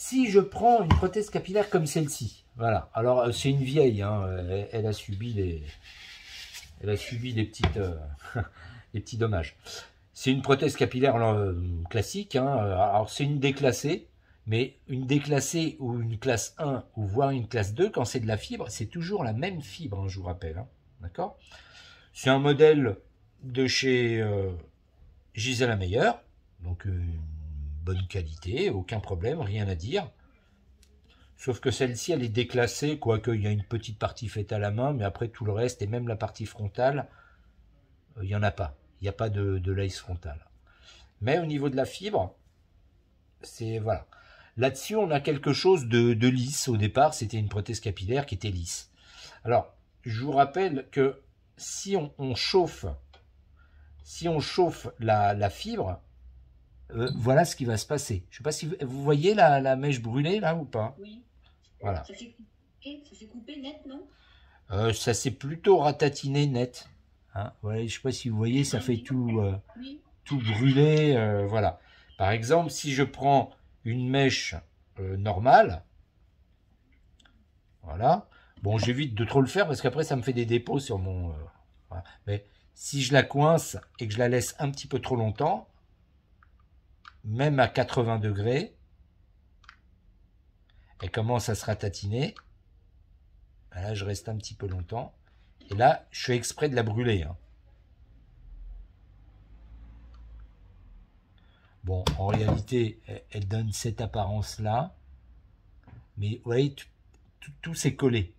Si je prends une prothèse capillaire comme celle-ci, voilà. Alors c'est une vieille, hein, elle a subi des petites, des petits dommages. C'est une prothèse capillaire classique, hein. Alors c'est une déclassée, mais une déclassée ou une classe 1 ou voire une classe 2, quand c'est de la fibre, c'est toujours la même fibre, hein, je vous rappelle. Hein. D'accord? C'est un modèle de chez Gisela Meyer, donc une bonne qualité, aucun problème, rien à dire. Sauf que celle-ci, elle est déclassée, quoique il y a une petite partie faite à la main, mais après tout le reste, et même la partie frontale, il n'y en a pas. Il n'y a pas de lace frontale. Mais au niveau de la fibre, c'est voilà. Là-dessus, on a quelque chose de lisse. Au départ, c'était une prothèse capillaire qui était lisse. Alors, je vous rappelle que si on chauffe la fibre, voilà ce qui va se passer. Je ne sais pas si vous voyez la mèche brûlée là ou pas. Oui. Voilà. Ça s'est coupé net, non? Ça s'est plutôt ratatiné net. Hein, voilà, je ne sais pas si vous voyez, ça fait tout, tout brûler. Voilà. Par exemple, si je prends une mèche normale, voilà. Bon, j'évite de trop le faire parce qu'après ça me fait des dépôts sur mon. Voilà. Mais si je la coince et que je la laisse un petit peu trop longtemps, même à 80 degrés, elle commence à se ratatiner. Là, je reste un petit peu longtemps. Et là, je fais exprès de la brûler. Hein. Bon, en réalité, elle donne cette apparence-là. Mais vous voyez, tout s'est collé.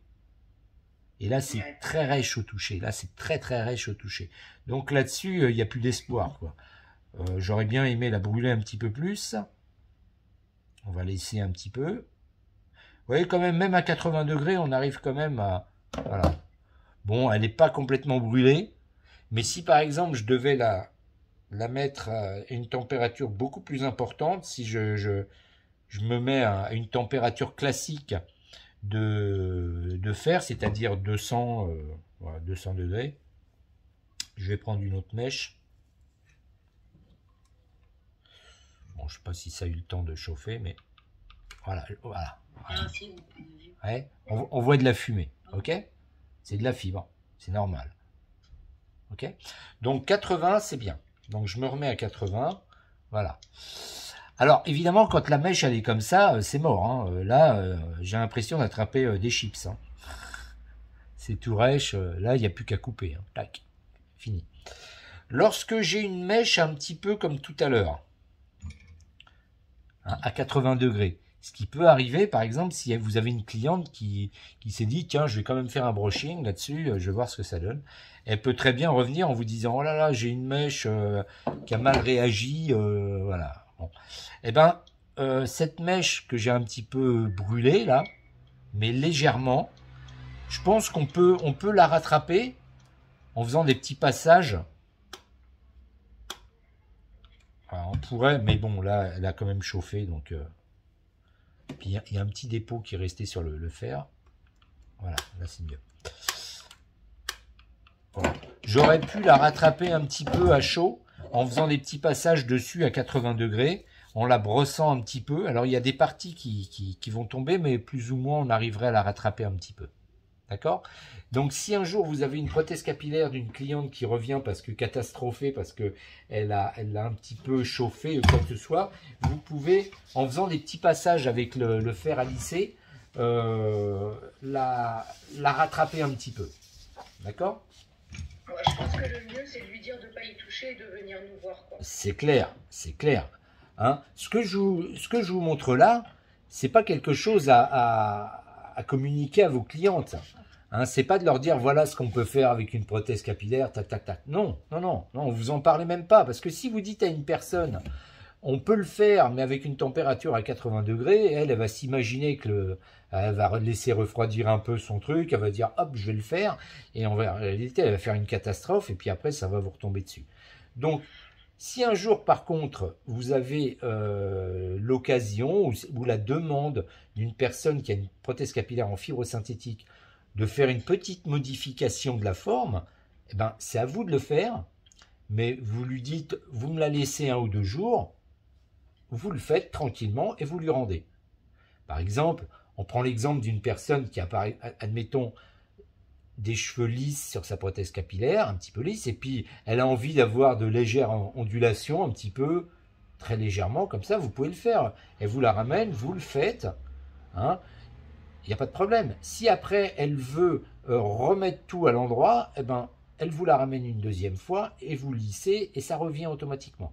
Et là, c'est très rêche au toucher. Là, c'est très très rêche au toucher. Donc là-dessus, il n'y a plus d'espoir. J'aurais bien aimé la brûler un petit peu plus. On va laisser un petit peu. Vous voyez, quand même à 80 degrés, on arrive quand même à... Voilà. Bon, elle n'est pas complètement brûlée. Mais si par exemple, je devais la mettre à une température beaucoup plus importante, si je me mets à une température classique de fer, c'est-à-dire 200, voilà, 200 degrés, je vais prendre une autre mèche. Bon, je ne sais pas si ça a eu le temps de chauffer, mais voilà. Ouais, on voit de la fumée, ok? C'est de la fibre, c'est normal. Ok? Donc 80, c'est bien. Donc je me remets à 80, voilà. Alors évidemment, quand la mèche elle est comme ça, c'est mort. Hein. Là, j'ai l'impression d'attraper des chips. Hein. C'est tout rêche. Là, il n'y a plus qu'à couper. Hein. Tac, fini. Lorsque j'ai une mèche un petit peu comme tout à l'heure, hein, à 80 degrés, ce qui peut arriver, par exemple, si vous avez une cliente qui s'est dit, tiens, je vais quand même faire un brushing là-dessus, je vais voir ce que ça donne. Elle peut très bien revenir en vous disant, oh là là, j'ai une mèche qui a mal réagi, voilà. Bon. Eh ben, cette mèche que j'ai un petit peu brûlée là, mais légèrement, je pense qu'on peut la rattraper en faisant des petits passages. Alors, on pourrait, mais bon, là, elle a quand même chauffé, donc... Puis il y a un petit dépôt qui est resté sur le fer. Voilà, là c'est mieux. Voilà. J'aurais pu la rattraper un petit peu à chaud en faisant des petits passages dessus à 80 degrés, en la brossant un petit peu. Alors il y a des parties qui vont tomber, mais plus ou moins on arriverait à la rattraper un petit peu. D'accord? Donc si un jour vous avez une prothèse capillaire d'une cliente qui revient parce que catastrophée, parce que elle a un petit peu chauffé ou quoi que ce soit, vous pouvez, en faisant des petits passages avec le fer à lisser, la rattraper un petit peu. D'accord? Ouais, je pense que le mieux, c'est de lui dire de ne pas y toucher et de venir nous voir. C'est clair, c'est clair. Hein, ce que je vous montre là, c'est pas quelque chose à communiquer à vos clientes. Hein, c'est pas de leur dire voilà ce qu'on peut faire avec une prothèse capillaire, tac, tac, tac. Non, non, non, non, vous en parlez même pas. Parce que si vous dites à une personne, on peut le faire, mais avec une température à 80 degrés, elle va s'imaginer que elle va laisser refroidir un peu son truc, elle va dire hop, je vais le faire, et en réalité, elle va faire une catastrophe, et puis après, ça va vous retomber dessus. Donc, si un jour, par contre, vous avez l'occasion ou la demande d'une personne qui a une prothèse capillaire en fibre synthétique de faire une petite modification de la forme, eh ben, c'est à vous de le faire, mais vous lui dites, vous me la laissez 1 ou 2 jours, vous le faites tranquillement et vous lui rendez. Par exemple, on prend l'exemple d'une personne qui a, admettons, des cheveux lisses sur sa prothèse capillaire, un petit peu lisse, et puis elle a envie d'avoir de légères ondulations, un petit peu, très légèrement, comme ça, vous pouvez le faire. Elle vous la ramène, vous le faites, hein, il n'y a pas de problème. Si après elle veut remettre tout à l'endroit, eh ben, elle vous la ramène une deuxième fois et vous lissez et ça revient automatiquement.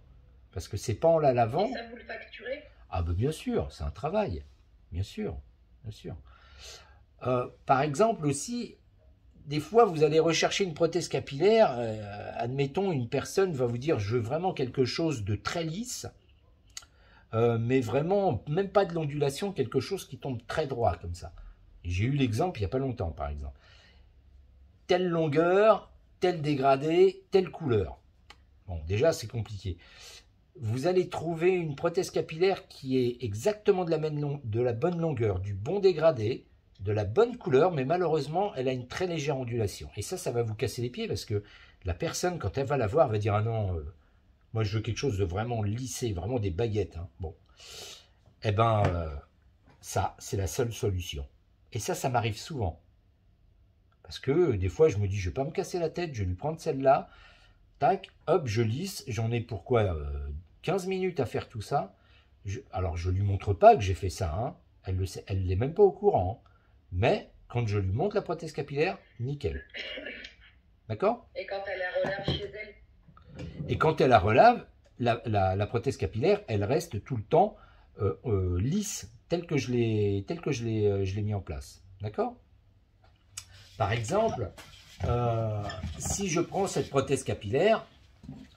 Parce que c'est pas en la lavant. Et ça, vous le facturez? Ah ben bien sûr, c'est un travail. Bien sûr, bien sûr. Par exemple aussi, des fois vous allez rechercher une prothèse capillaire. Admettons, une personne va vous dire je veux vraiment quelque chose de très lisse. Mais vraiment, même pas de l'ondulation, quelque chose qui tombe très droit comme ça. J'ai eu l'exemple il n'y a pas longtemps, par exemple. Telle longueur, tel dégradé, telle couleur. Bon, déjà, c'est compliqué. Vous allez trouver une prothèse capillaire qui est exactement de la bonne longueur, du bon dégradé, de la bonne couleur, mais malheureusement, elle a une très légère ondulation. Et ça va vous casser les pieds parce que la personne, quand elle va la voir, va dire « Ah non, moi je veux quelque chose de vraiment lissé, vraiment des baguettes. Hein. » Bon, eh ben, ça, c'est la seule solution. Et ça m'arrive souvent. Parce que des fois, je me dis, je ne vais pas me casser la tête, je vais lui prendre celle-là. Tac, hop, je lisse. J'en ai pourquoi 15 minutes à faire tout ça. Alors, je ne lui montre pas que j'ai fait ça. Hein. Elle n'est même pas au courant. Hein. Mais quand je lui montre la prothèse capillaire, nickel. D'accord? Et quand elle la relave chez elle? Et quand elle la relave, la prothèse capillaire, elle reste tout le temps lisse, telle que je l'ai mis en place. D'accord? Par exemple, si je prends cette prothèse capillaire,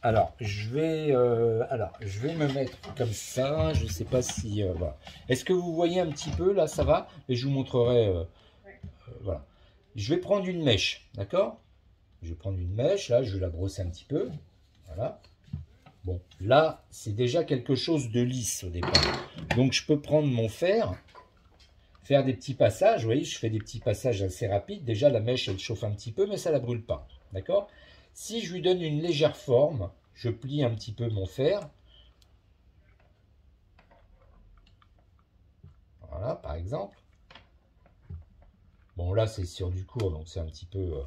alors je vais me mettre comme ça. Je ne sais pas si voilà. Est-ce que vous voyez un petit peu là, ça va? Et je vous montrerai. Voilà. Je vais prendre une mèche, d'accord? Je vais prendre une mèche. Là, je vais la brosser un petit peu. Voilà. Bon, là, c'est déjà quelque chose de lisse au départ. Donc, je peux prendre mon fer, faire des petits passages. Vous voyez, je fais des petits passages assez rapides. Déjà, la mèche, elle chauffe un petit peu, mais ça ne la brûle pas. D'accord? Si je lui donne une légère forme, je plie un petit peu mon fer. Voilà, par exemple. Bon, là, c'est sur du court, donc c'est un petit peu...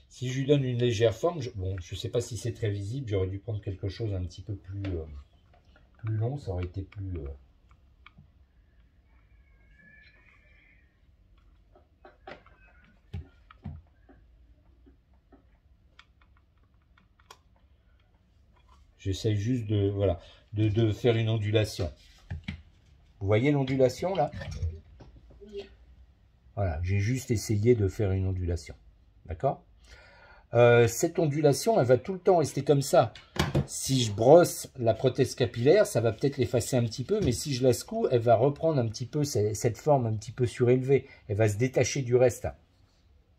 Si je lui donne une légère forme, je ne sais pas si c'est très visible, j'aurais dû prendre quelque chose un petit peu plus long, ça aurait été plus... J'essaye juste de, voilà, de faire une ondulation. Vous voyez l'ondulation là? Voilà, j'ai juste essayé de faire une ondulation. D'accord? Cette ondulation, elle va tout le temps rester comme ça. Si je brosse la prothèse capillaire, ça va peut-être l'effacer un petit peu, mais si je la secoue, elle va reprendre un petit peu cette forme un petit peu surélevée. Elle va se détacher du reste.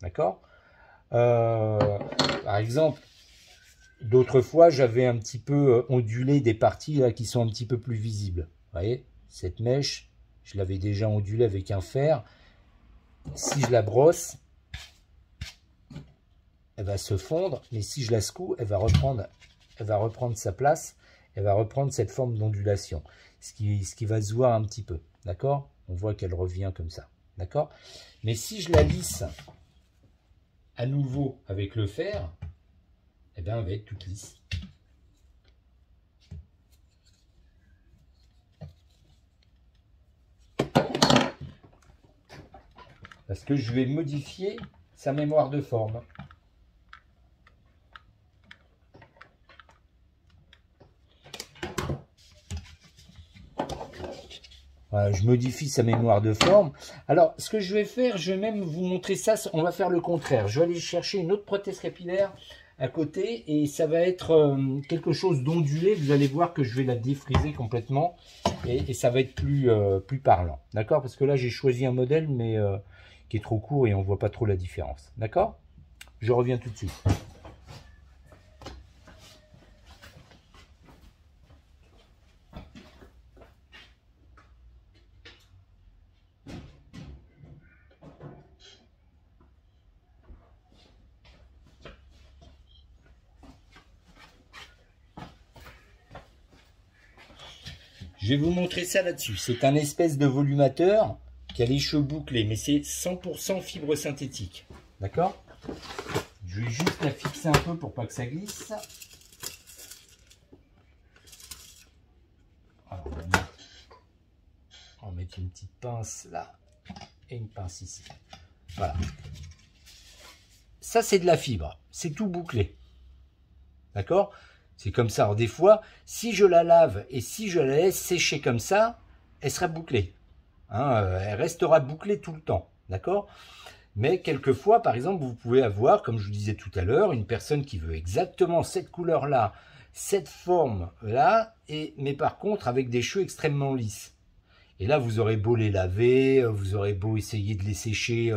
D'accord? Par exemple, d'autres fois, j'avais un petit peu ondulé des parties là, qui sont un petit peu plus visibles. Vous voyez? Cette mèche, je l'avais déjà ondulée avec un fer. Si je la brosse, elle va se fondre, mais si je la secoue, elle va reprendre sa place, elle va reprendre cette forme d'ondulation, ce qui va se voir un petit peu, d'accord? On voit qu'elle revient comme ça, d'accord? Mais si je la lisse à nouveau avec le fer, eh bien, elle va être toute lisse. Parce que je vais modifier sa mémoire de forme. Voilà, je modifie sa mémoire de forme. Alors, ce que je vais faire, je vais même vous montrer ça. On va faire le contraire. Je vais aller chercher une autre prothèse capillaire à côté et ça va être quelque chose d'ondulé. Vous allez voir que je vais la défriser complètement et ça va être plus parlant. D'accord? Parce que là, j'ai choisi un modèle mais qui est trop court et on ne voit pas trop la différence. D'accord? Je reviens tout de suite. Je vais vous montrer ça là-dessus. C'est un espèce de volumateur qui a les cheveux bouclés, mais c'est 100% fibre synthétique. D'accord? Je vais juste la fixer un peu pour pas que ça glisse. Alors, on va mettre une petite pince là et une pince ici. Voilà. Ça, c'est de la fibre. C'est tout bouclé. D'accord? C'est comme ça. Alors, des fois, si je la lave et si je la laisse sécher comme ça, elle sera bouclée. Hein, elle restera bouclée tout le temps. D'accord? Mais quelquefois, par exemple, vous pouvez avoir, comme je vous disais tout à l'heure, une personne qui veut exactement cette couleur-là, cette forme-là, mais par contre avec des cheveux extrêmement lisses. Et là, vous aurez beau les laver, vous aurez beau essayer de les sécher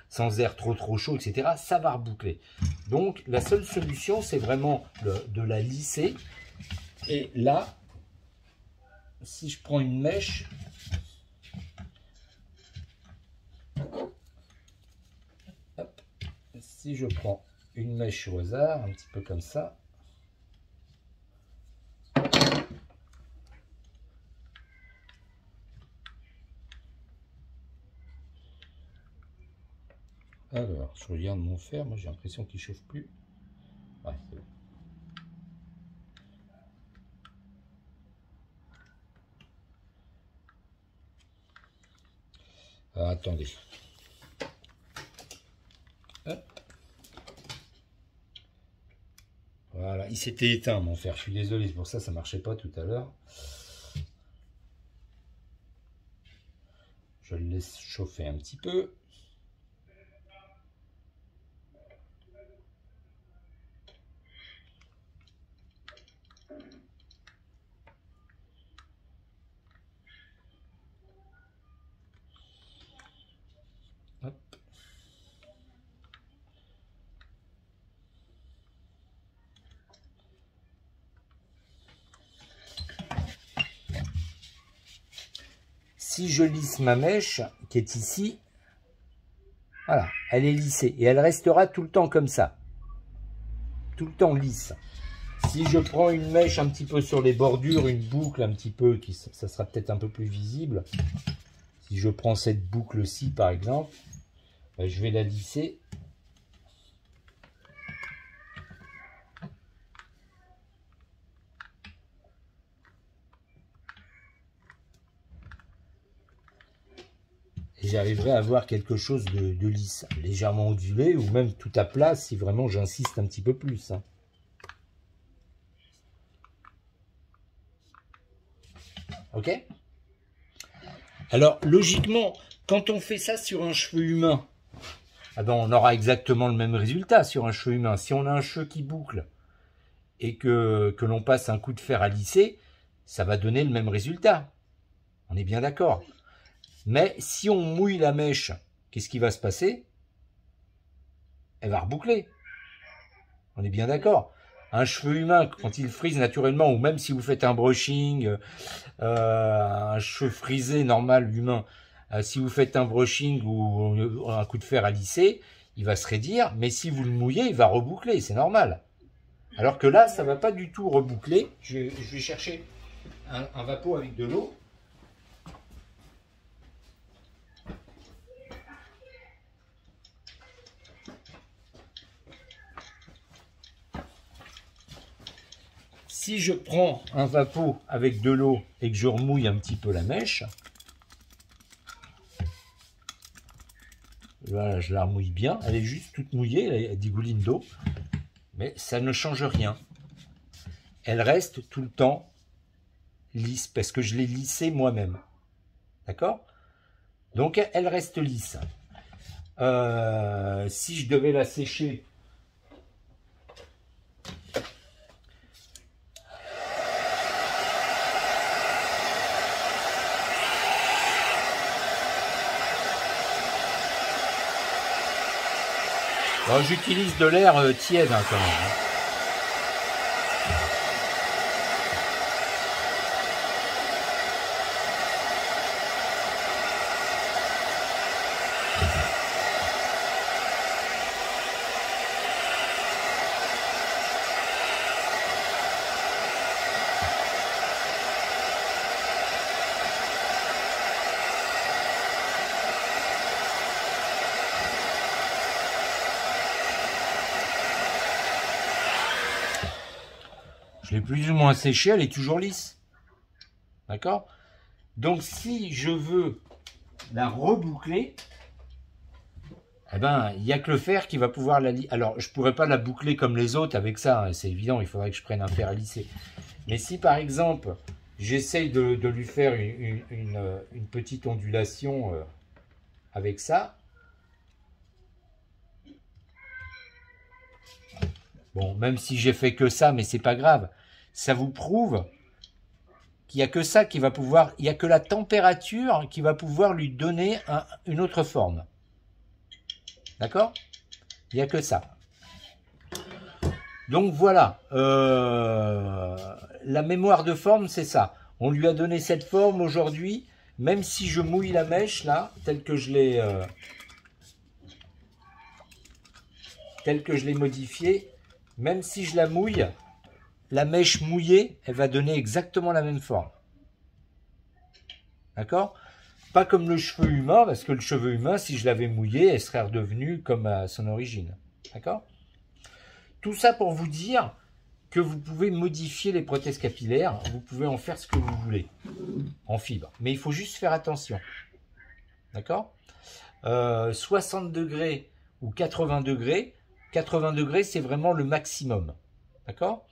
sans air trop chaud, etc. Ça va reboucler. Donc, la seule solution, c'est vraiment de la lisser. Et là, si je prends une mèche, hop, si je prends une mèche au hasard, un petit peu comme ça, alors, je regarde mon fer, moi j'ai l'impression qu'il ne chauffe plus. Ouais, c'est bon. Alors, attendez. Hop. Voilà, il s'était éteint mon fer, je suis désolé, c'est pour ça que ça ne marchait pas tout à l'heure. Je le laisse chauffer un petit peu. Hop. Si je lisse ma mèche, qui est ici, voilà, elle est lissée et elle restera tout le temps comme ça. Tout le temps lisse. Si je prends une mèche un petit peu sur les bordures, une boucle un petit peu, ça sera peut-être un peu plus visible. Si je prends cette boucle-ci par exemple, ben, je vais la lisser. Et j'arriverai à avoir quelque chose de lisse, légèrement ondulé ou même tout à plat si vraiment j'insiste un petit peu plus. Hein. Ok? Alors, logiquement, quand on fait ça sur un cheveu humain, ah ben, on aura exactement le même résultat sur un cheveu humain. Si on a un cheveu qui boucle et que l'on passe un coup de fer à lisser, ça va donner le même résultat. On est bien d'accord. Mais si on mouille la mèche, qu'est-ce qui va se passer? Elle va reboucler. On est bien d'accord. Un cheveu humain, quand il frise naturellement, ou même si vous faites un brushing, un cheveu frisé normal humain, si vous faites un brushing ou un coup de fer à lisser, il va se raidir, mais si vous le mouillez, il va reboucler, c'est normal. Alors que là, ça ne va pas du tout reboucler. Je vais chercher un vapeau avec de l'eau. Si je prends un vapeau avec de l'eau et que je remouille un petit peu la mèche, voilà, je la remouille bien, elle est juste toute mouillée, elle dégouline d'eau, mais ça ne change rien. Elle reste tout le temps lisse, parce que je l'ai lissée moi-même. D'accord? Donc elle reste lisse. Si je devais la sécher, j'utilise de l'air tiède hein, quand même. Hein. Je l'ai plus ou moins séchée, elle est toujours lisse. D'accord? Donc si je veux la reboucler, eh ben, il n'y a que le fer qui va pouvoir la lisser. Alors, je ne pourrais pas la boucler comme les autres avec ça, hein, c'est évident, il faudrait que je prenne un fer à lisser. Mais si par exemple, j'essaye de lui faire une petite ondulation avec ça, bon, même si j'ai fait que ça, mais c'est pas grave, ça vous prouve qu'il n'y a que ça qui va pouvoir, il n'y a que la température qui va pouvoir lui donner une autre forme. D'accord? Il n'y a que ça. Donc voilà, la mémoire de forme, c'est ça. On lui a donné cette forme aujourd'hui, même si je mouille la mèche, là, telle que je l'ai modifiée, même si je la mouille, la mèche mouillée, elle va donner exactement la même forme. D'accord? Pas comme le cheveu humain, parce que le cheveu humain, si je l'avais mouillé, elle serait redevenue comme à son origine. D'accord? Tout ça pour vous dire que vous pouvez modifier les prothèses capillaires, vous pouvez en faire ce que vous voulez, en fibre. Mais il faut juste faire attention. D'accord? 60 degrés ou 80 degrés, c'est vraiment le maximum. D'accord?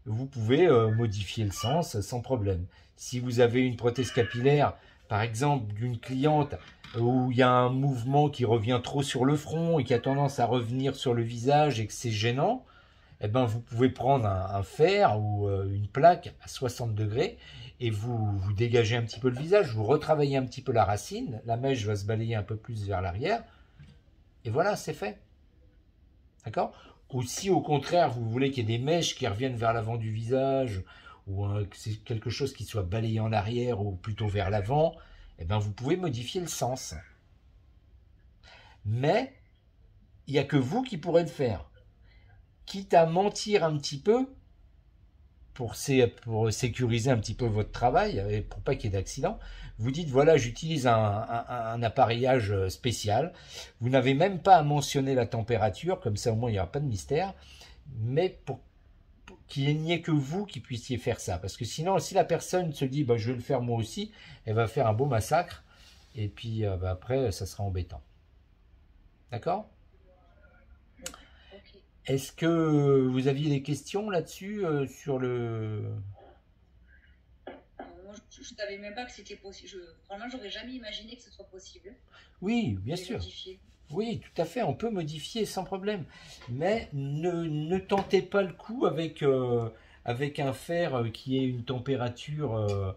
Vous pouvez modifier le sens sans problème. Si vous avez une prothèse capillaire, par exemple, d'une cliente où il y a un mouvement qui revient trop sur le front et qui a tendance à revenir sur le visage et que c'est gênant, eh ben, vous pouvez prendre un fer ou une plaque à 60 degrés et vous dégagez un petit peu le visage, vous retravaillez un petit peu la racine, la mèche va se balayer un peu plus vers l'arrière, et voilà, c'est fait. D'accord? Ou si au contraire, vous voulez qu'il y ait des mèches qui reviennent vers l'avant du visage, ou que c'est quelque chose qui soit balayé en arrière ou plutôt vers l'avant, eh ben, vous pouvez modifier le sens. Mais il n'y a que vous qui pourrez le faire. Quitte à mentir un petit peu pour sécuriser un petit peu votre travail et pour pas qu'il y ait d'accident, vous dites voilà, j'utilise un appareillage spécial. Vous n'avez même pas à mentionner la température, comme ça au moins il n'y aura pas de mystère, mais pour qu'il n'y ait que vous qui puissiez faire ça. Parce que sinon, si la personne se dit bah, je vais le faire moi aussi, elle va faire un beau massacre et puis bah, après ça sera embêtant. D'accord? Est-ce que vous aviez des questions là-dessus sur le... Moi, je ne savais même pas que c'était possible. Vraiment, j'aurais jamais imaginé que ce soit possible. Oui, bien de sûr. modifier. Oui, tout à fait, on peut modifier sans problème. Mais ne tentez pas le coup avec un fer qui ait une température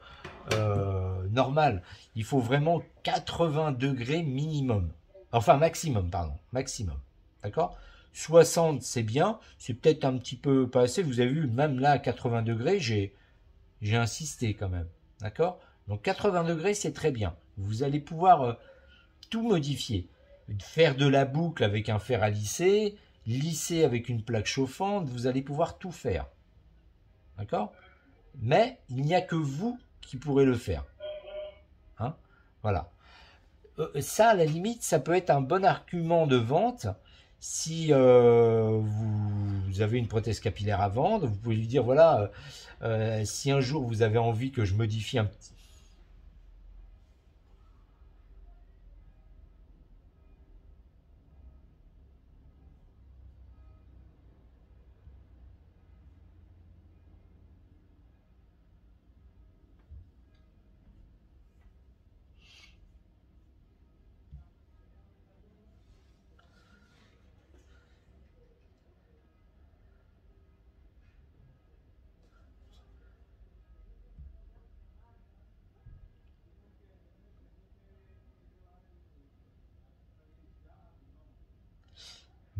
normale. Il faut vraiment 80 degrés minimum. Enfin, maximum, pardon. Maximum. D'accord? 60, c'est bien. C'est peut-être un petit peu pas assez. Vous avez vu, même là, à 80 degrés, j'ai insisté quand même. D'accord? Donc 80 degrés, c'est très bien. Vous allez pouvoir tout modifier. Faire de la boucle avec un fer à lisser avec une plaque chauffante, vous allez pouvoir tout faire. D'accord? Mais il n'y a que vous qui pourrez le faire. Hein? Voilà. Ça, à la limite, ça peut être un bon argument de vente. Si vous avez une prothèse capillaire à vendre, vous pouvez lui dire, voilà, si un jour vous avez envie que je modifie un petit...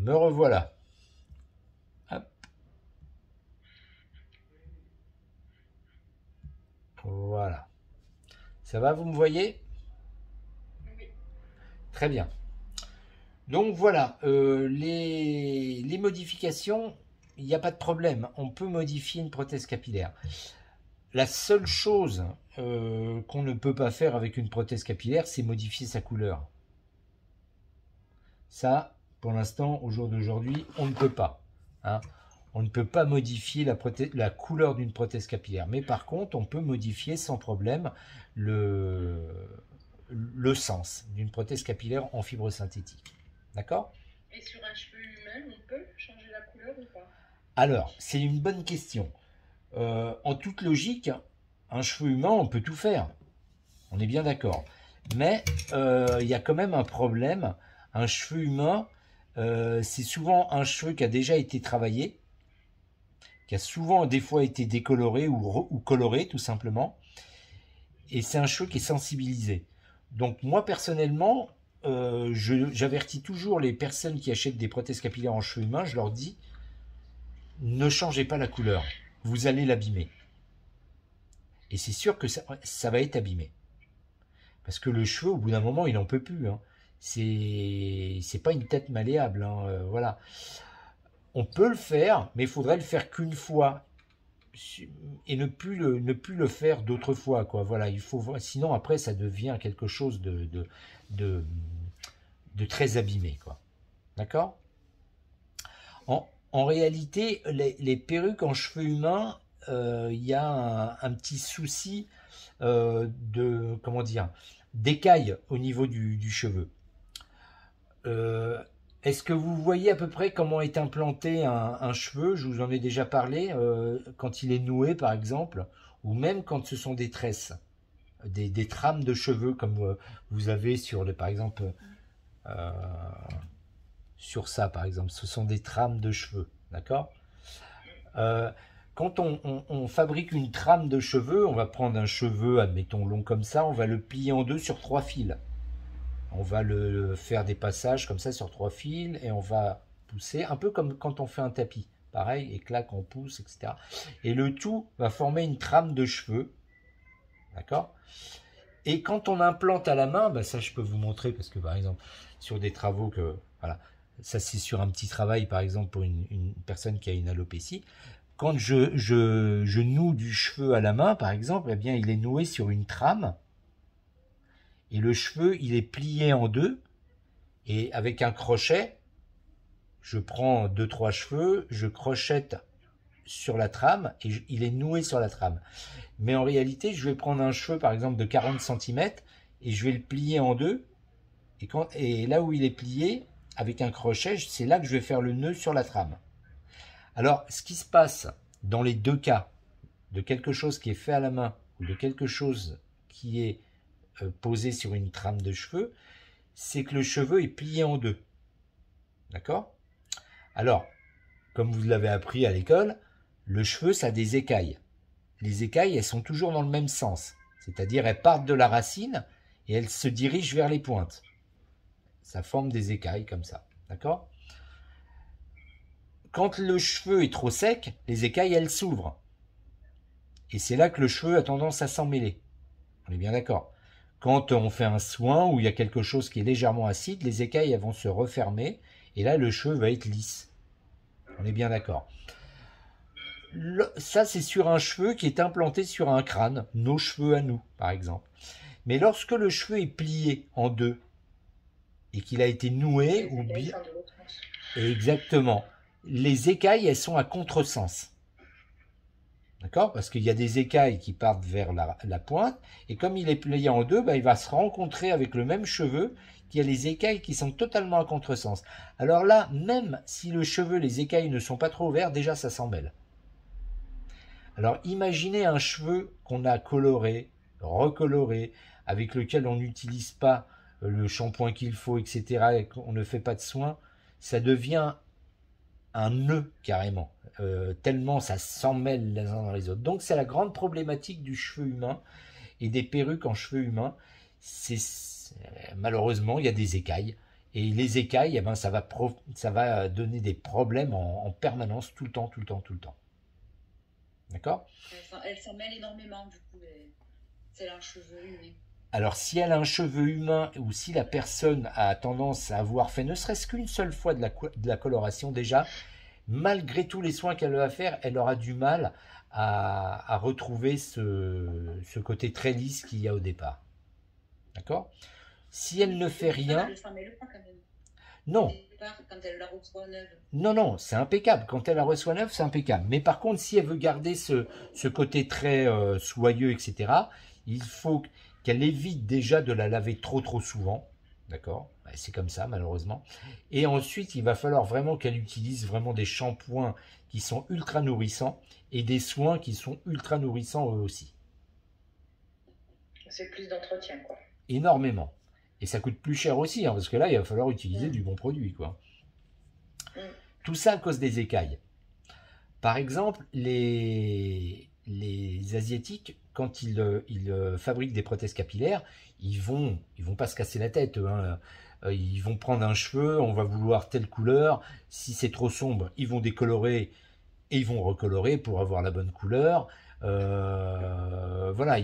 Me revoilà. Hop. Voilà. Ça va, vous me voyez? Très bien. Donc voilà, les modifications, il n'y a pas de problème. On peut modifier une prothèse capillaire. La seule chose qu'on ne peut pas faire avec une prothèse capillaire, c'est modifier sa couleur. Ça, pour l'instant, au jour d'aujourd'hui, on ne peut pas. Hein. on ne peut pas modifier la couleur d'une prothèse capillaire. Mais par contre, on peut modifier sans problème le sens d'une prothèse capillaire en fibre synthétique. D'accord? Et sur un cheveu humain, on peut changer la couleur ou pas? Alors, c'est une bonne question. En toute logique, un cheveu humain, on peut tout faire. On est bien d'accord. Mais il y a quand même un problème. Un cheveu humain, c'est souvent un cheveu qui a déjà été travaillé, qui a souvent des fois été décoloré ou coloré tout simplement. Et c'est un cheveu qui est sensibilisé. Donc moi personnellement, j'avertis toujours les personnes qui achètent des prothèses capillaires en cheveux humains, je leur dis, ne changez pas la couleur, vous allez l'abîmer. Et c'est sûr que ça va être abîmé. Parce que le cheveu, au bout d'un moment, il n'en peut plus. Hein. C'est pas une tête malléable. Hein, voilà. On peut le faire, mais il faudrait le faire qu'une fois. Et ne plus le faire d'autres fois. Quoi. Voilà, sinon, après, ça devient quelque chose de très abîmé. Quoi. D'accord? En réalité, les perruques en cheveux humains, il y a un petit souci comment dire, d'écailles au niveau du cheveu. Est-ce que vous voyez à peu près comment est implanté un cheveu? Je vous en ai déjà parlé, quand il est noué par exemple, ou même quand ce sont des tresses, des trames de cheveux comme vous avez par exemple, sur ça par exemple, ce sont des trames de cheveux, d'accord? Quand on fabrique une trame de cheveux, on va prendre un cheveu, admettons long comme ça, on va le plier en deux sur 3 fils. On va le faire des passages comme ça sur 3 fils et on va pousser, un peu comme quand on fait un tapis. Pareil, et clac, on pousse, etc. Et le tout va former une trame de cheveux. D'accord? Et quand on implante à la main, bah ça je peux vous montrer parce que par exemple, sur des travaux voilà, ça c'est sur un petit travail par exemple pour une personne qui a une alopécie. Quand je noue du cheveu à la main, par exemple, eh bien, il est noué sur une trame. Et le cheveu, il est plié en deux. Et avec un crochet, je prends 2-3 cheveux, je crochette sur la trame et il est noué sur la trame. Mais en réalité, je vais prendre un cheveu, par exemple, de 40 cm et je vais le plier en deux. Et là où il est plié, avec un crochet, c'est là que je vais faire le nœud sur la trame. Alors, ce qui se passe dans les deux cas, de quelque chose qui est fait à la main ou de quelque chose qui est posé sur une trame de cheveux, c'est que le cheveu est plié en deux. D'accord? Alors, comme vous l'avez appris à l'école, le cheveu, ça a des écailles. Les écailles, elles sont toujours dans le même sens. C'est-à-dire, elles partent de la racine et elles se dirigent vers les pointes. Ça forme des écailles comme ça. D'accord? Quand le cheveu est trop sec, les écailles, elles s'ouvrent. Et c'est là que le cheveu a tendance à s'emmêler. On est bien d'accord. Quand on fait un soin où il y a quelque chose qui est légèrement acide, les écailles elles vont se refermer et là le cheveu va être lisse. On est bien d'accord. Ça c'est sur un cheveu qui est implanté sur un crâne, nos cheveux à nous par exemple. Mais lorsque le cheveu est plié en deux et qu'il a été noué ou bien... Exactement. Les écailles elles sont à contresens. D'accord? Parce qu'il y a des écailles qui partent vers la pointe, et comme il est plié en deux, bah, il va se rencontrer avec le même cheveu qui a les écailles qui sont totalement à contresens. Alors là, même si le cheveu, les écailles ne sont pas trop ouvertes, déjà ça s'en mêle. Alors imaginez un cheveu qu'on a coloré, recoloré, avec lequel on n'utilise pas le shampoing qu'il faut, etc., et qu'on ne fait pas de soins, ça devient un nœud carrément, tellement ça s'emmêle les uns dans les autres. Donc c'est la grande problématique du cheveu humain et des perruques en cheveux humains. Malheureusement il y a des écailles et les écailles, eh ben, ça va donner des problèmes en permanence, tout le temps. D'accord? Elle s'en mêle énormément, du coup, c'est un cheveu humain. Alors, si elle a un cheveu humain ou si la personne a tendance à avoir fait ne serait-ce qu'une seule fois de la coloration déjà, malgré tous les soins qu'elle va faire, elle aura du mal à retrouver ce côté très lisse qu'il y a au départ. D'accord? Si elle ne fait rien... Elle s'en mêle pas quand même. Non, départ, quand elle la reçoit neuve. non, non, c'est impeccable. Quand elle la reçoit neuve, c'est impeccable. Mais par contre, si elle veut garder ce côté très soyeux, etc., il faut qu'elle évite déjà de la laver trop souvent. D'accord? Ouais, c'est comme ça, malheureusement. Et ensuite, il va falloir vraiment qu'elle utilise vraiment des shampoings qui sont ultra nourrissants et des soins qui sont ultra nourrissants eux aussi. C'est plus d'entretien, quoi. Énormément. Et ça coûte plus cher aussi, hein, parce que là, il va falloir utiliser Mm. du bon produit, quoi. Mm. Tout ça à cause des écailles. Par exemple, les Asiatiques, quand ils fabriquent des prothèses capillaires, ils vont pas se casser la tête, eux, hein. Ils vont prendre un cheveu, on va vouloir telle couleur. Si c'est trop sombre, ils vont décolorer et ils vont recolorer pour avoir la bonne couleur. Voilà,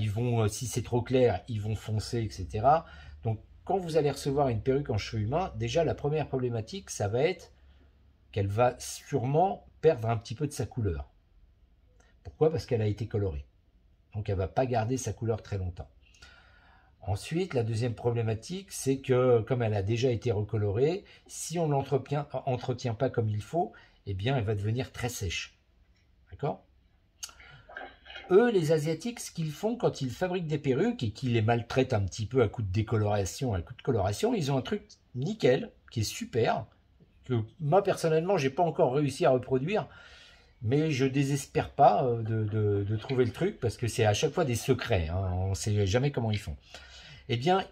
si c'est trop clair, ils vont foncer, etc. Donc, quand vous allez recevoir une perruque en cheveux humains, déjà la première problématique, ça va être qu'elle va sûrement perdre un petit peu de sa couleur. Pourquoi? Parce qu'elle a été colorée. Donc elle ne va pas garder sa couleur très longtemps. Ensuite, la deuxième problématique, c'est que comme elle a déjà été recolorée, si on ne l'entretient pas comme il faut, eh bien elle va devenir très sèche. D'accord? Eux, les Asiatiques, ce qu'ils font quand ils fabriquent des perruques et qu'ils les maltraitent un petit peu à coup de décoloration, à coup de coloration, ils ont un truc nickel, qui est super, que moi personnellement, j'ai pas encore réussi à reproduire, mais je désespère pas de trouver le truc parce que c'est à chaque fois des secrets, hein, on ne sait jamais comment ils font. Eh bien,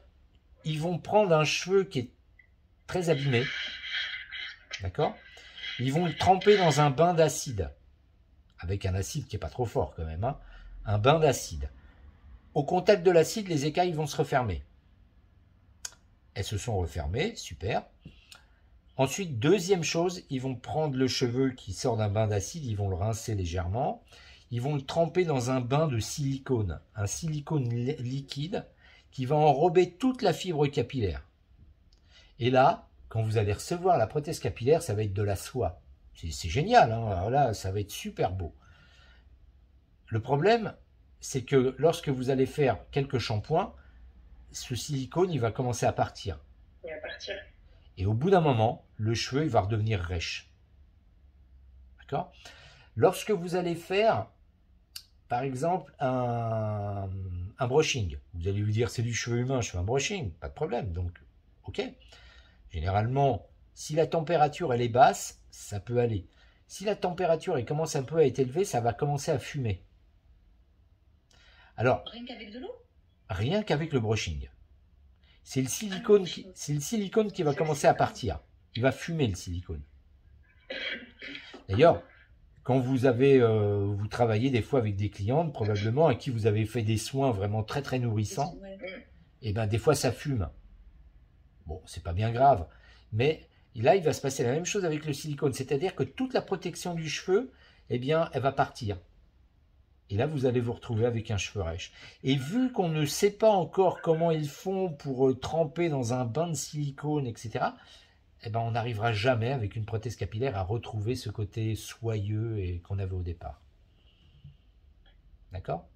ils vont prendre un cheveu qui est très abîmé, d'accord? Ils vont le tremper dans un bain d'acide, avec un acide qui est pas trop fort quand même, hein, un bain d'acide. Au contact de l'acide, les écailles vont se refermer. Elles se sont refermées, super. Ensuite, deuxième chose, ils vont prendre le cheveu qui sort d'un bain d'acide, ils vont le rincer légèrement, ils vont le tremper dans un bain de silicone, un silicone liquide qui va enrober toute la fibre capillaire. Et là, quand vous allez recevoir la prothèse capillaire, ça va être de la soie. C'est génial, hein. Alors là, ça va être super beau. Le problème, c'est que lorsque vous allez faire quelques shampoings, ce silicone, il va commencer à partir. Il va partir. Et au bout d'un moment, le cheveu il va redevenir rêche. D'accord? Lorsque vous allez faire, par exemple, un brushing, vous allez vous dire c'est du cheveu humain, je fais un brushing, pas de problème. Donc, ok. Généralement, si la température elle est basse, ça peut aller. Si la température elle commence un peu à être élevée, ça va commencer à fumer. Alors, Rien qu'avec de l'eau? rien qu'avec le brushing. C'est le silicone qui va commencer à partir. Il va fumer le silicone. D'ailleurs, quand vous travaillez des fois avec des clientes, probablement, à qui vous avez fait des soins vraiment très nourrissants, et ben des fois ça fume. Bon, c'est pas bien grave. Mais là, il va se passer la même chose avec le silicone. C'est-à-dire que toute la protection du cheveu, eh bien, elle va partir. Et là, vous allez vous retrouver avec un cheveu rêche. Et vu qu'on ne sait pas encore comment ils font pour tremper dans un bain de silicone, etc., eh ben, on n'arrivera jamais avec une prothèse capillaire à retrouver ce côté soyeux et qu'on avait au départ. D'accord?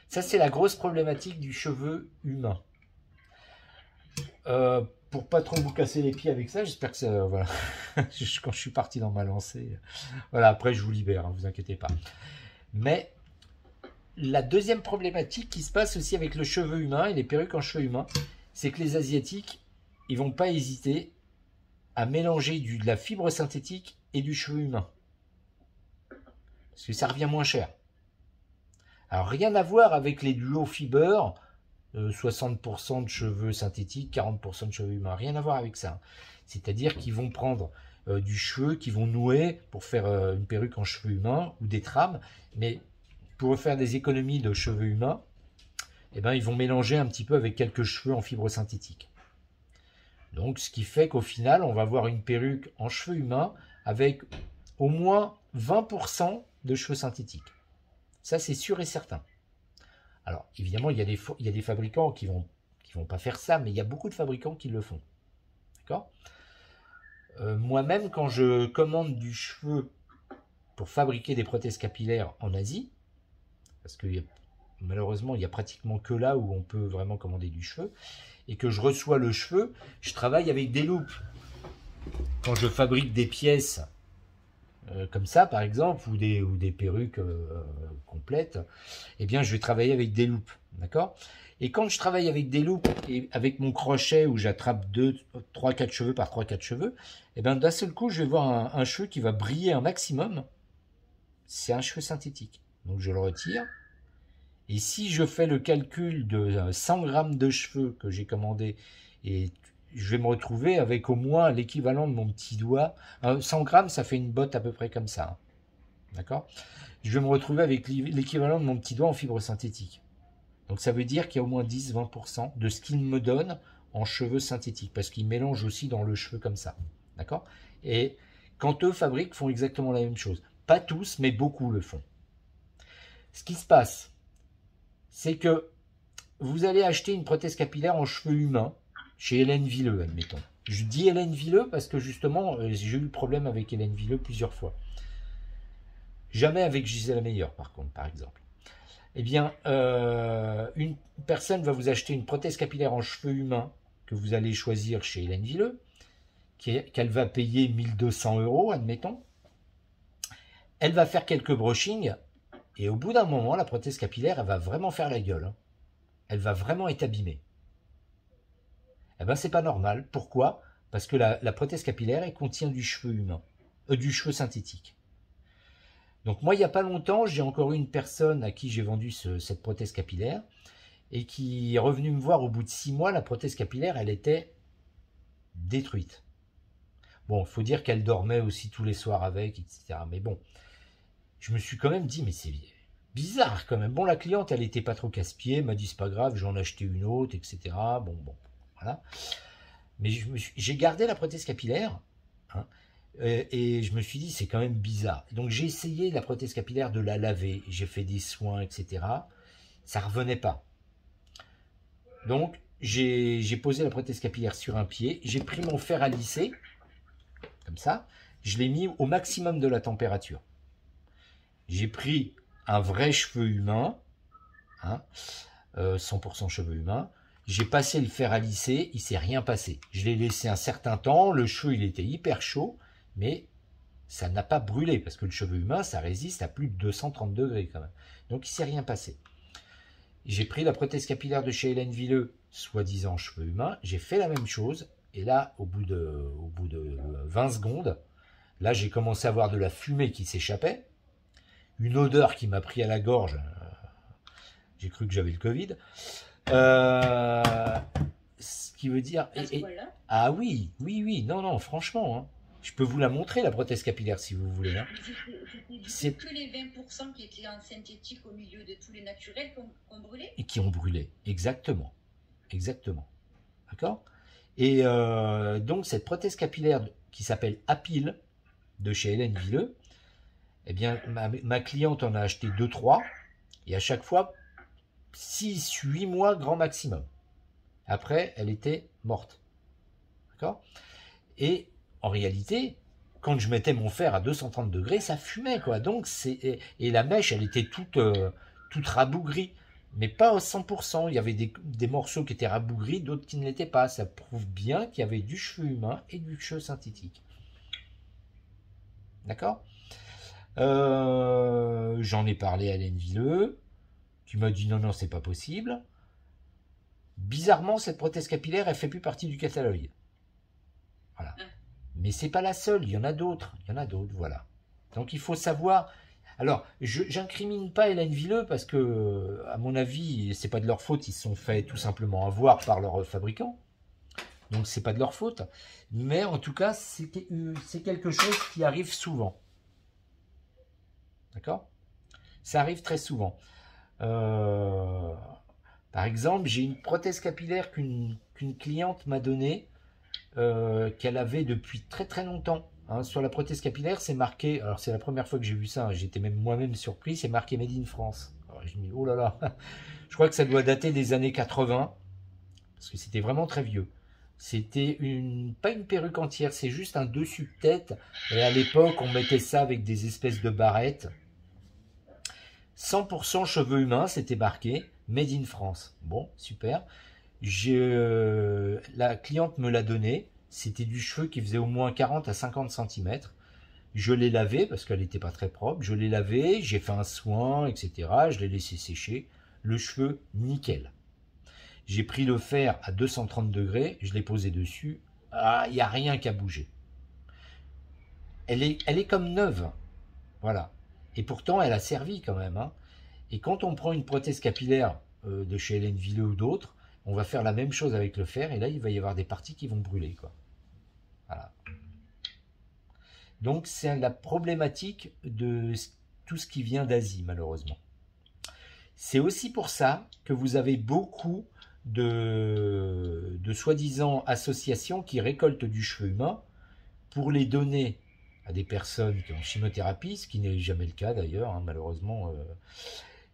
Ça, c'est la grosse problématique du cheveu humain. Pour pas trop vous casser les pieds avec ça, j'espère que ça... Voilà. Quand je suis parti dans ma lancée... Voilà, après, je vous libère, hein, vous inquiétez pas. Mais la deuxième problématique qui se passe aussi avec le cheveu humain et les perruques en cheveux humains, c'est que les Asiatiques, ils vont pas hésiter à mélanger de la fibre synthétique et du cheveu humain. Parce que ça revient moins cher. Alors rien à voir avec les duo fibers, 60% de cheveux synthétiques, 40% de cheveux humains. Rien à voir avec ça. C'est-à-dire qu'ils vont prendre du cheveu, qu'ils vont nouer pour faire une perruque en cheveux humains ou des trames. Mais pour faire des économies de cheveux humains, eh ben, ils vont mélanger un petit peu avec quelques cheveux en fibre synthétique. Donc, ce qui fait qu'au final, on va avoir une perruque en cheveux humains avec au moins 20% de cheveux synthétiques. Ça, c'est sûr et certain. Alors, évidemment, il y a des fabricants qui vont pas faire ça, mais il y a beaucoup de fabricants qui le font. D'accord? Moi-même, quand je commande du cheveu pour fabriquer des prothèses capillaires en Asie, parce que malheureusement, il n'y a pratiquement que là où on peut vraiment commander du cheveu, et que je reçois le cheveu, je travaille avec des loupes. Quand je fabrique des pièces comme ça, par exemple, ou des perruques complètes, eh bien, je vais travailler avec des loupes, d'accord? Et quand je travaille avec des loupes et avec mon crochet où j'attrape 3, 4 cheveux par 3, 4 cheveux, eh bien, d'un seul coup, je vais voir un cheveu qui va briller un maximum. C'est un cheveu synthétique. Donc, je le retire. Et si je fais le calcul de 100 grammes de cheveux que j'ai commandé, et je vais me retrouver avec au moins l'équivalent de mon petit doigt. 100 grammes, ça fait une botte à peu près comme ça. Hein. D'accord? Je vais me retrouver avec l'équivalent de mon petit doigt en fibre synthétique. Donc ça veut dire qu'il y a au moins 10-20% de ce qu'il me donne en cheveux synthétiques, parce qu'il mélange aussi dans le cheveu comme ça. D'accord? Et quand eux fabriquent, font exactement la même chose. Pas tous, mais beaucoup le font. Ce qui se passe, c'est que vous allez acheter une prothèse capillaire en cheveux humains chez Hélène Villeux, admettons. Je dis Hélène Villeux parce que justement, j'ai eu le problème avec Hélène Villeux plusieurs fois. Jamais avec Gisèle Meilleur, par contre, par exemple. Eh bien, une personne va vous acheter une prothèse capillaire en cheveux humains que vous allez choisir chez Hélène Villeux, qu'elle va payer 1200 €, admettons. Elle va faire quelques brushings, et au bout d'un moment, la prothèse capillaire, elle va vraiment faire la gueule. Hein. Elle va vraiment être abîmée. Eh bien, c'est pas normal. Pourquoi? Parce que la prothèse capillaire, elle contient du cheveu humain, du cheveu synthétique. Donc moi, il n'y a pas longtemps, j'ai encore eu une personne à qui j'ai vendu cette prothèse capillaire et qui est revenue me voir au bout de 6 mois, la prothèse capillaire, elle était détruite. Bon, il faut dire qu'elle dormait aussi tous les soirs avec, etc. Mais bon, je me suis quand même dit, mais c'est bizarre quand même. Bon, la cliente, elle n'était pas trop casse-pied, elle m'a dit, c'est pas grave, j'en ai acheté une autre, etc. Bon, voilà. Mais j'ai gardé la prothèse capillaire, hein, et je me suis dit, c'est quand même bizarre. Donc j'ai essayé la prothèse capillaire de la laver, j'ai fait des soins, etc. Ça revenait pas. Donc j'ai posé la prothèse capillaire sur un pied, j'ai pris mon fer à lisser, comme ça, je l'ai mis au maximum de la température. J'ai pris un vrai cheveu humain, hein, 100% cheveux humains, j'ai passé le fer à lisser, il s'est rien passé. Je l'ai laissé un certain temps, le cheveu il était hyper chaud, mais ça n'a pas brûlé, parce que le cheveu humain, ça résiste à plus de 230 degrés quand même. Donc il ne s'est rien passé. J'ai pris la prothèse capillaire de chez Hélène Villeux, soi-disant cheveux humains, j'ai fait la même chose, et là, au bout de 20 secondes, là j'ai commencé à voir de la fumée qui s'échappait, une odeur qui m'a pris à la gorge, j'ai cru que j'avais le Covid, ce qui veut dire... ah oui, non, franchement, hein. Je peux vous la montrer, la prothèse capillaire, si vous voulez. Hein. C'est que les 20% qui étaient en synthétique au milieu de tous les naturels qui ont brûlé. Et qui ont brûlé, exactement. D'accord? Et donc, cette prothèse capillaire qui s'appelle Apil, de chez Hélène Villeux, eh bien, ma cliente en a acheté 2-3, et à chaque fois, 6-8 mois grand maximum. Après, elle était morte. D'accord? Et en réalité, quand je mettais mon fer à 230 degrés, ça fumait, quoi. Donc, et la mèche, elle était toute rabougrie. Mais pas à 100%. Il y avait des morceaux qui étaient rabougris, d'autres qui ne l'étaient pas. Ça prouve bien qu'il y avait du cheveu humain et du cheveu synthétique. D'accord? J'en ai parlé à Hélène Villeux, qui m'a dit non, c'est pas possible. Bizarrement, cette prothèse capillaire, elle fait plus partie du catalogue. Voilà. Mais c'est pas la seule, il y en a d'autres, voilà. Donc il faut savoir. Alors, j'incrimine pas Hélène Villeux parce que, à mon avis, c'est pas de leur faute, ils se sont fait tout simplement avoir par leur fabricant. Donc c'est pas de leur faute. Mais en tout cas, c'est quelque chose qui arrive souvent. D'accord? Ça arrive très souvent. Par exemple, j'ai une prothèse capillaire qu'une cliente m'a donnée, qu'elle avait depuis très très longtemps. Hein. Sur la prothèse capillaire, c'est marqué, alors c'est la première fois que j'ai vu ça, hein, j'étais même moi-même surpris, c'est marqué Made in France. Alors je me dis, oh là là, je crois que ça doit dater des années 80, parce que c'était vraiment très vieux. C'était pas une perruque entière, c'est juste un dessus de tête, et à l'époque, on mettait ça avec des espèces de barrettes. 100% cheveux humains, c'était marqué Made in France. Bon, super. La cliente me l'a donné. C'était du cheveu qui faisait au moins 40 à 50 centimètres. Je l'ai lavé parce qu'elle n'était pas très propre. Je l'ai lavé, j'ai fait un soin, etc. Je l'ai laissé sécher. Le cheveu, nickel. J'ai pris le fer à 230 degrés, je l'ai posé dessus. Ah, il n'y a rien qui a bougé. Elle est comme neuve. Voilà. Et pourtant, elle a servi quand même. Hein. Et quand on prend une prothèse capillaire de chez Hélène Villeux ou d'autres, on va faire la même chose avec le fer. Et là, il va y avoir des parties qui vont brûler. Quoi. Voilà. Donc, c'est la problématique de tout ce qui vient d'Asie, malheureusement. C'est aussi pour ça que vous avez beaucoup de soi-disant associations qui récoltent du cheveu humain pour les donner à des personnes qui ont chimiothérapie, ce qui n'est jamais le cas d'ailleurs, hein, malheureusement.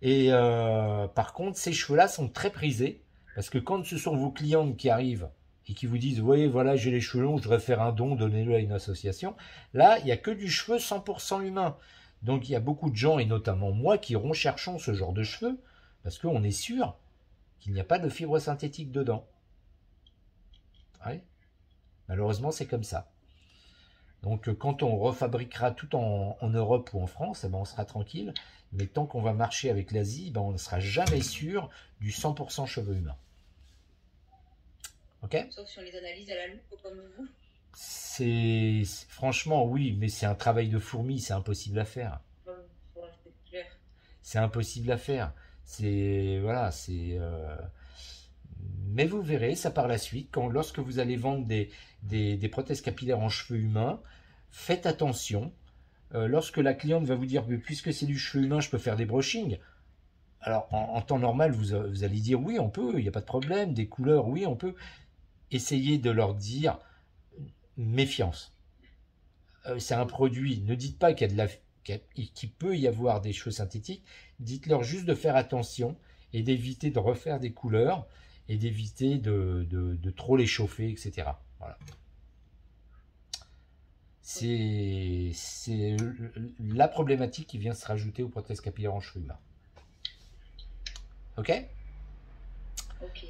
Par contre, ces cheveux-là sont très prisés parce que quand ce sont vos clientes qui arrivent et qui vous disent « Oui, voilà, j'ai les cheveux longs, je voudrais faire un don, donnez-le à une association », là, il n'y a que du cheveu 100% humain. Donc, il y a beaucoup de gens, et notamment moi, qui recherchons ce genre de cheveux parce qu'on est sûr qu'il n'y a pas de fibres synthétiques dedans. Ouais. Malheureusement, c'est comme ça. Donc, quand on refabriquera tout en Europe ou en France, eh ben, on sera tranquille. Mais tant qu'on va marcher avec l'Asie, ben, on ne sera jamais sûr du 100% cheveux humains. Ok ? Sauf si on les analyse à la loupe comme vous. Franchement, oui, mais c'est un travail de fourmi, c'est impossible à faire. C'est clair. C'est impossible à faire. Voilà, mais vous verrez, ça par la suite, lorsque vous allez vendre des prothèses capillaires en cheveux humains, faites attention. Lorsque la cliente va vous dire, puisque c'est du cheveu humain, je peux faire des brushings. Alors, en temps normal, vous allez dire, oui, on peut, il n'y a pas de problème, des couleurs, oui, on peut. Essayez de leur dire, méfiance. C'est un produit, ne dites pas qu'il peut y avoir des cheveux synthétiques, dites-leur juste de faire attention et d'éviter de refaire des couleurs et d'éviter de trop les chauffer, etc. Voilà. C'est la problématique qui vient se rajouter aux prothèses capillaires en cheveux humains. Ok ? Ok.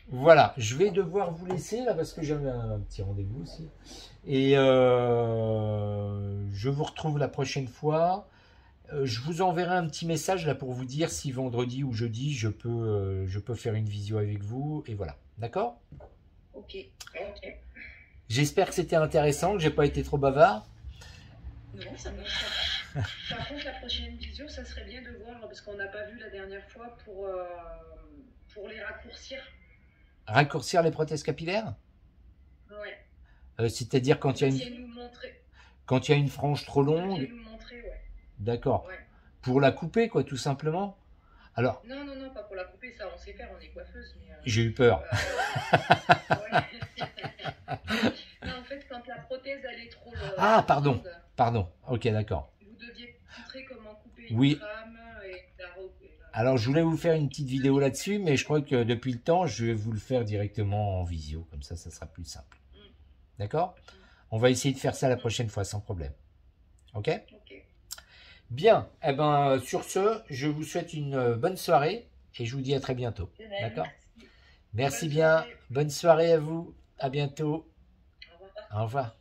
Voilà, je vais devoir vous laisser là parce que j'avais un petit rendez-vous aussi. Et je vous retrouve la prochaine fois. Je vous enverrai un petit message là pour vous dire si vendredi ou jeudi je peux faire une visio avec vous. Et voilà, d'accord ? Ok. J'espère que c'était intéressant, que j'ai pas été trop bavard. Non, ça marche. Par contre, la prochaine visio, ça serait bien de voir, parce qu'on n'a pas vu la dernière fois, pour les raccourcir. Raccourcir les prothèses capillaires ? Ouais. C'est-à-dire quand il y a une frange trop longue. Nous montrer, ouais. D'accord. Ouais. Pour la couper, quoi, tout simplement. Alors. Non, pas pour la couper, ça on sait faire, on est coiffeuse. Mais, j'ai eu peur. Ouais. Non, en fait, quand la prothèse elle est trop. Ah, pardon. Ok, d'accord. Vous deviez montrer comment couper une trame et la robe. Alors, je voulais vous faire une petite vidéo là-dessus, mais je crois que depuis le temps, je vais vous le faire directement en visio. Comme ça sera plus simple. D'accord ? On va essayer de faire ça la prochaine fois, sans problème. Ok ? Bien. Eh ben, sur ce, je vous souhaite une bonne soirée et je vous dis à très bientôt. D'accord ? Merci bien. Bonne soirée à vous. À bientôt. Au revoir.